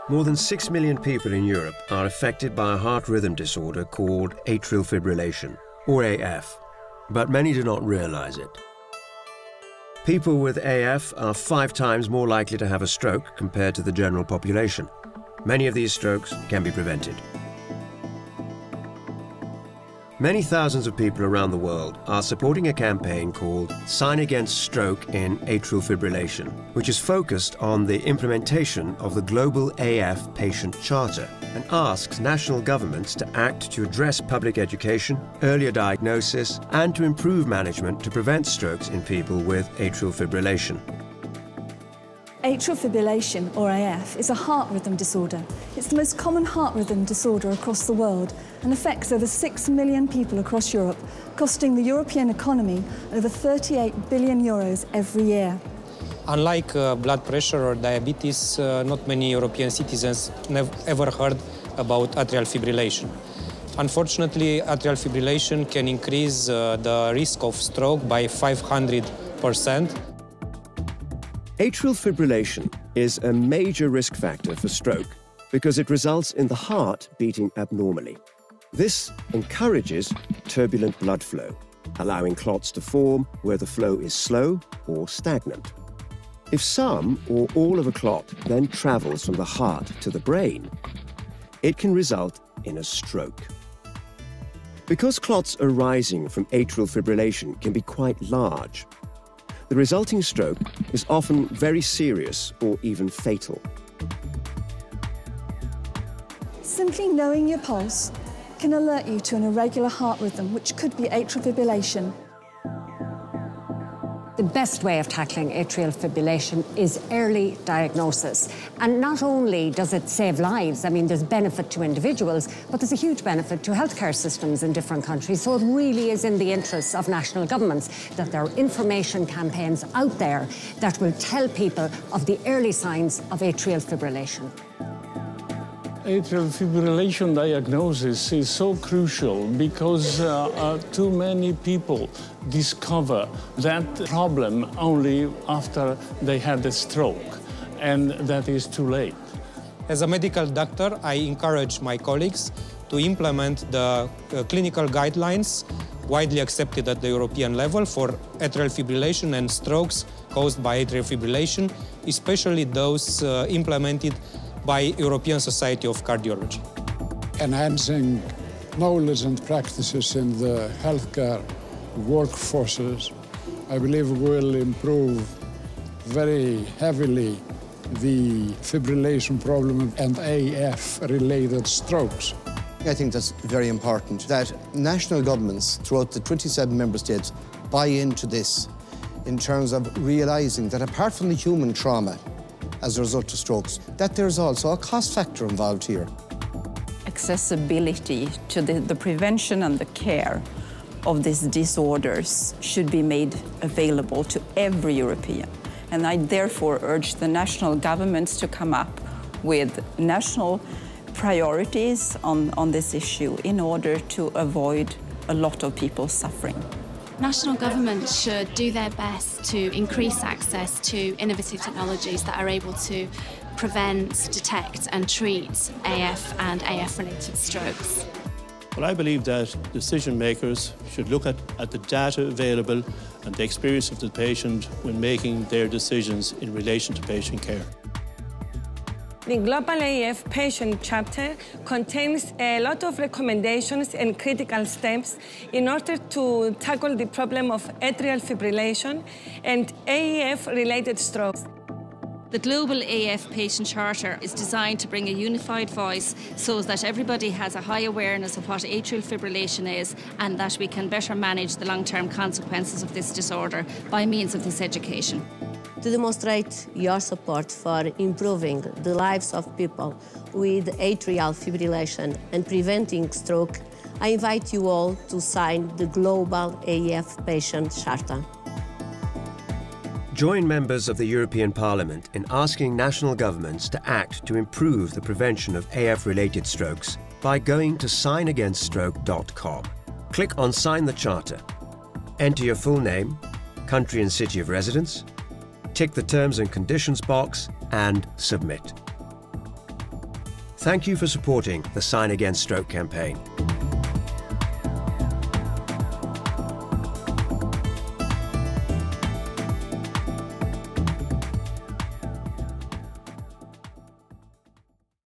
More than 6 million people in Europe are affected by a heart rhythm disorder called atrial fibrillation, or AF, but many do not realize it. People with AF are 5 times more likely to have a stroke compared to the general population. Many of these strokes can be prevented. Many thousands of people around the world are supporting a campaign called Sign Against Stroke in Atrial Fibrillation, which is focused on the implementation of the Global AF Patient Charter and asks national governments to act to address public education, earlier diagnosis, and to improve management to prevent strokes in people with atrial fibrillation. Atrial fibrillation, or AF, is a heart rhythm disorder. It's the most common heart rhythm disorder across the world and affects over 6 million people across Europe, costing the European economy over 38 billion euros every year. Unlike blood pressure or diabetes, not many European citizens have ever heard about atrial fibrillation. Unfortunately, atrial fibrillation can increase the risk of stroke by 500%. Atrial fibrillation is a major risk factor for stroke because it results in the heart beating abnormally. This encourages turbulent blood flow, allowing clots to form where the flow is slow or stagnant. If some or all of a clot then travels from the heart to the brain, it can result in a stroke. Because clots arising from atrial fibrillation can be quite large, the resulting stroke is often very serious or even fatal. Simply knowing your pulse can alert you to an irregular heart rhythm, which could be atrial fibrillation. The best way of tackling atrial fibrillation is early diagnosis. And not only does it save lives, I mean, there's benefit to individuals, but there's a huge benefit to healthcare systems in different countries. So it really is in the interests of national governments that there are information campaigns out there that will tell people of the early signs of atrial fibrillation. Atrial fibrillation diagnosis is so crucial because too many people discover that problem only after they had a stroke, and that is too late. As a medical doctor, I encourage my colleagues to implement the clinical guidelines widely accepted at the European level for atrial fibrillation and strokes caused by atrial fibrillation, especially those implemented by European Society of Cardiology. Enhancing knowledge and practices in the healthcare workforces, I believe, will improve very heavily the fibrillation problem and AF-related strokes. I think that's very important, that national governments throughout the 27 member states buy into this in terms of realising that apart from the human trauma as a result of strokes, that there's also a cost factor involved here. Accessibility to the prevention and the care of these disorders should be made available to every European. And I therefore urge the national governments to come up with national priorities on this issue in order to avoid a lot of people suffering. National governments should do their best to increase access to innovative technologies that are able to prevent, detect and treat AF and AF-related strokes. Well, I believe that decision makers should look at the data available and the experience of the patient when making their decisions in relation to patient care. The Global AF Patient Charter contains a lot of recommendations and critical steps in order to tackle the problem of atrial fibrillation and AF-related strokes. The Global AF Patient Charter is designed to bring a unified voice so that everybody has a high awareness of what atrial fibrillation is and that we can better manage the long-term consequences of this disorder by means of this education. To demonstrate your support for improving the lives of people with atrial fibrillation and preventing stroke, I invite you all to sign the Global AF Patient Charter. Join members of the European Parliament in asking national governments to act to improve the prevention of AF-related strokes by going to signagainststroke.com. Click on Sign the Charter. Enter your full name, country and city of residence, tick the terms and conditions box, and submit. Thank you for supporting the Sign Against Stroke campaign.